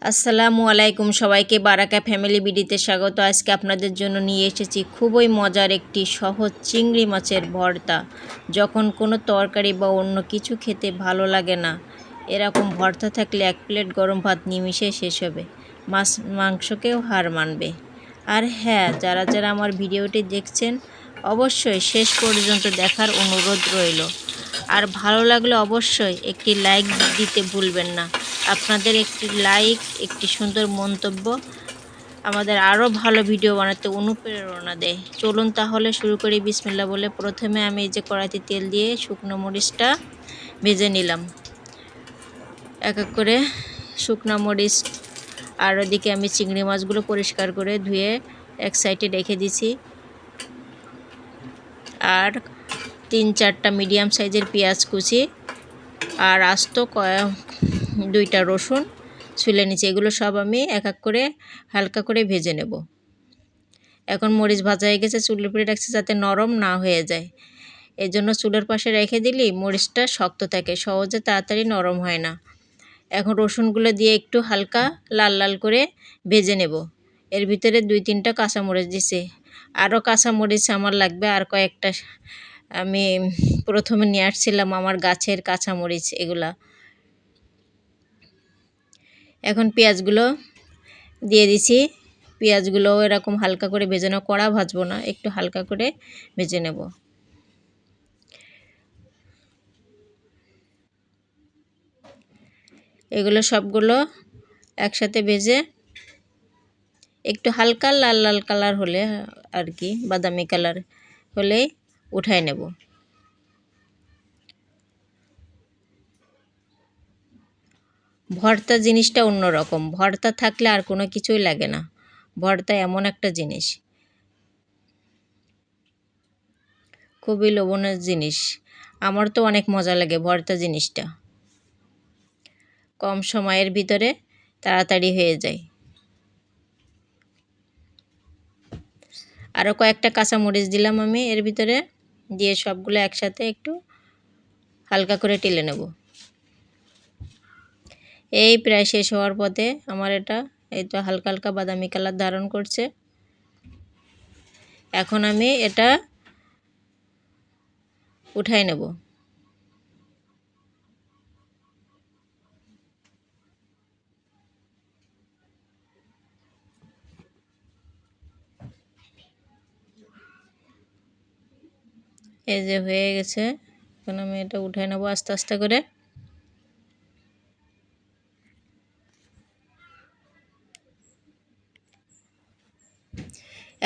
আসসালামু আলাইকুম, সবাইকে বারাকা ফ্যামিলি বিডিতে স্বাগত। আজকে আপনাদের জন্য নিয়ে এসেছি খুবই মজার একটি সহজ চিংড়ি মাছের ভর্তা। যখন কোনো তরকারি বা অন্য কিছু খেতে ভালো লাগে না, এরকম ভর্তা থাকলে এক প্লেট গরম ভাত নিমিষে শেষ হবে, মাছ মাংসকেও হার মানবে। আর হ্যাঁ, যারা যারা আমার ভিডিওটি দেখছেন অবশ্যই শেষ পর্যন্ত দেখার অনুরোধ রইল। আর ভালো লাগলে অবশ্যই একটি লাইক দিতে ভুলবেন না। আপনাদের একটি লাইক, একটি সুন্দর মন্তব্য আমাদের আরও ভালো ভিডিও বানাতে অনুপ্রেরণা দেয়। চলুন তাহলে শুরু করি বিসমিল্লাহ বলে। প্রথমে আমি এই যে কড়াইতে তেল দিয়ে শুকনো মরিচটা ভেজে নিলাম, এক এক করে শুকনো মরিচ। আর ওদিকে আমি চিংড়ি মাছগুলো পরিষ্কার করে ধুয়ে এক সাইডে রেখে দিছি। আর 3-4টা মিডিয়াম সাইজের পেঁয়াজ কুচি আর আস্ত দুইটা রসুন ছুলে নিচে, এগুলো সব আমি এক এক করে হালকা করে ভেজে নেব। এখন মরিচ ভাজা হয়ে গেছে, চুলের উপরে রাখছি যাতে নরম না হয়ে যায়। এই জন্য চুলের পাশে রেখে দিলেই মরিচটা শক্ত থাকে, সহজে তাড়াতাড়ি নরম হয় না। এখন রসুনগুলো দিয়ে একটু হালকা লাল লাল করে ভেজে নেব। এর ভিতরে 2-3টা কাঁচামরিচ দিছি, আরও কাঁচামরিচ আমার লাগবে। আর কয়েকটা আমি প্রথমে নিয়ে আসছিলাম আমার গাছের কাঁচামরিচ এগুলা। এখন পেঁয়াজগুলো দিয়ে দিছি। পেঁয়াজগুলো এরকম হালকা করে ভেজে নেব, কড়া ভাজবো না, একটু হালকা করে ভেজে নেব। এগুলো সবগুলো একসাথে ভেজে একটু হালকা লাল লাল কালার হলে আর কি, বাদামি কালার হলেই উঠায় নেব। ভর্তা জিনিসটা অন্যরকম, ভর্তা থাকলে আর কোনো কিছুই লাগে না। ভর্তা এমন একটা জিনিস, খুবই লোভনীয় জিনিস। আমার তো অনেক মজা লাগে ভর্তা জিনিসটা, কম সময়ের ভিতরে তাড়াতাড়ি হয়ে যায়। আরও কয়েকটা কাঁচামরিচ দিলাম আমি এর ভিতরে, দিয়ে সবগুলো একসাথে একটু হালকা করে টেলে নেব। এই প্রায় শেষ হওয়ার পথে আমার এটা, এই তো হালকা হালকা বাদামি কালার ধারণ করছে। এখন আমি এটা উঠাই নেব। এই যে হয়ে গেছে, এখন আমি এটা উঠাই নেব আস্তে আস্তে করে।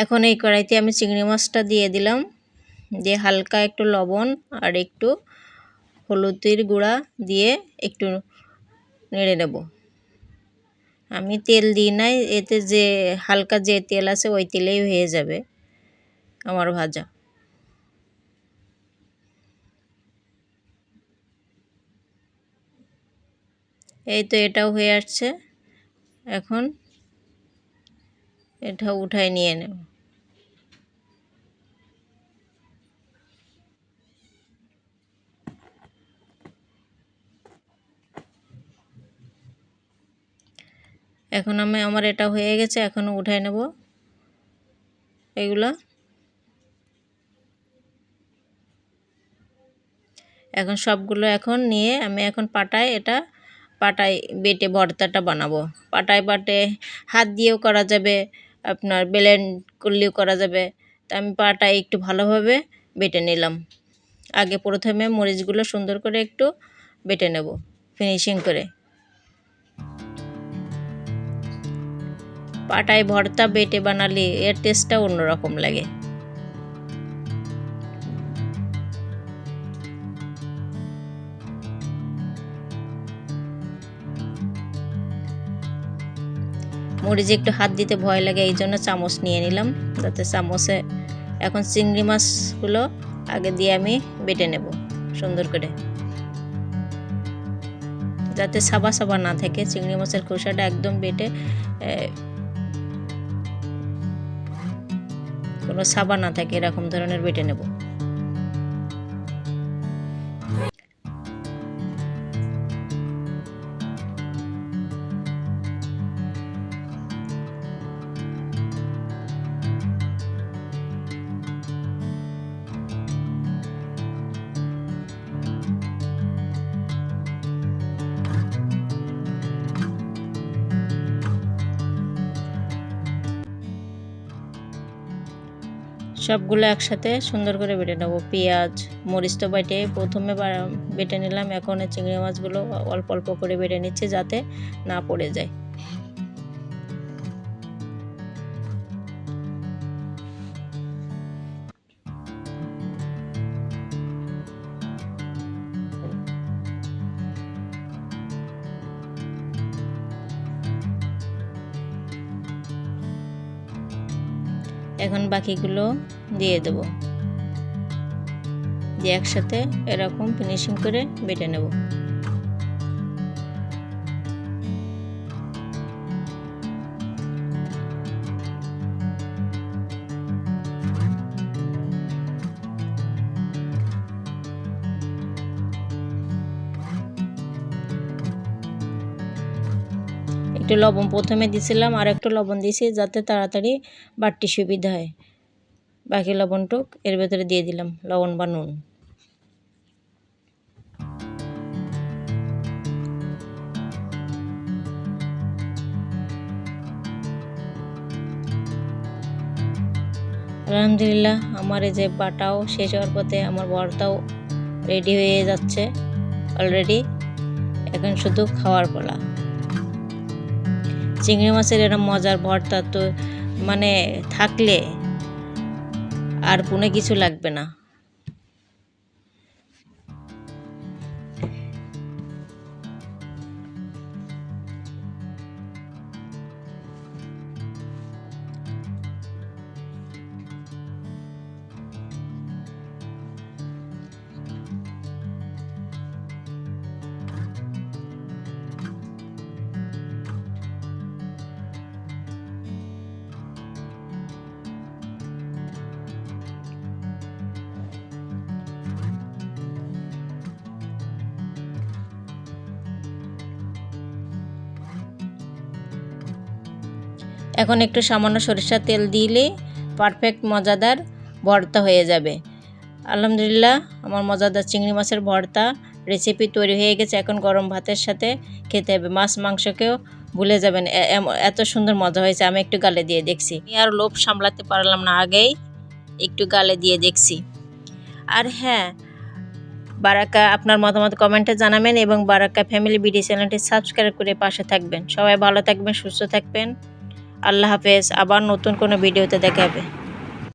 এখন এই কড়াইতে আমি চিংড়ি মাছটা দিয়ে দিলাম, দিয়ে হালকা একটু লবণ আর একটু হলুদের গুঁড়া দিয়ে একটু নেড়ে নেব। আমি তেল দিই নাই, এতে যে হালকা যে তেল আছে ওই তেলেই হয়ে যাবে আমার ভাজা। এই তো এটাও হয়ে আসছে, এখন এটা উঠায় নিয়ে নেব। এখন আমার এটা হয়ে গেছে, এখনও উঠায় নেব এগুলা। এখন সবগুলো এখন নিয়ে আমি এখন পাটায় বেটে ভর্তাটা বানাবো। পাটায় বাটে হাত দিয়েও করা যাবে, আপনার ব্লেন্ড করলেও করা যাবে। তা আমি পাটায় একটু ভালোভাবে বেটে নিলাম। আগে প্রথমে মরিচগুলো সুন্দর করে একটু বেটে নেব ফিনিশিং করে। পাটায় ভর্তা বেটে বানালে এর টেস্টটা অন্যরকম লাগে। মরিচে একটু হাত দিতে ভয় লাগে, এই জন্য চামচ নিয়ে নিলাম, যাতে চামচে। এখন চিংড়ি মাছগুলো আগে দিয়ে আমি বেটে নেব সুন্দর করে, যাতে সাবা সাবা না থাকে। চিংড়ি মাছের খোসাটা একদম বেটে কোনো সাবা না থাকে এরকম ধরনের বেটে নেব। সবগুলো একসাথে সুন্দর করে বেটে নেব। পেঁয়াজ মরিচ তো বেটে প্রথমে বেটে নিলাম, এখন চিংড়ি মাছগুলো অল্প অল্প করে বেটে নিচ্ছি যাতে না পড়ে যায়। এখন বাকিগুলো দিয়ে দেব, দিয়ে একসাথে এরকম ফিনিশিং করে বেটে নেব। একটু লবণ প্রথমে দিছিলাম, আর একটু লবণ দিয়েছি যাতে তাড়াতাড়ি বাটতে সুবিধা হয়। বাকি লবণটুক এর ভেতরে দিয়ে দিলাম, লবণ বা নুন। আলহামদুলিল্লাহ আমার এই যে বাটাও শেষ হওয়ার পথে, আমার ভর্তাও রেডি হয়ে যাচ্ছে অলরেডি। এখন শুধু খাওয়ার পালা। চিংড়ি মাছের এরকম মজার ভর্তা তো মানে থাকলে আর কোনো কিছু লাগবে না। এখন একটু সামান্য সরিষার তেল দিলে পারফেক্ট মজাদার ভর্তা হয়ে যাবে। আলহামদুলিল্লাহ আমার মজাদার চিংড়ি মাছের ভর্তা রেসিপি তৈরি হয়ে গেছে। এখন গরম ভাতের সাথে খেতে হবে। মাছ মাংসকেও ভুলে যাবেন, এত সুন্দর মজা হয়েছে। আমি একটু গালে দিয়ে দেখছি, আর লোভ সামলাতে পারলাম না, আগেই একটু গালে দিয়ে দেখছি। আর হ্যাঁ, বারাকা আপনার মতামত কমেন্টে জানাবেন এবং বারাকা ফ্যামিলি বিডি চ্যানেলটি সাবস্ক্রাইব করে পাশে থাকবেন। সবাই ভালো থাকবেন, সুস্থ থাকবেন। আল্লাহ হাফেজ। আবার নতুন কোনো ভিডিওতে দেখা হবে।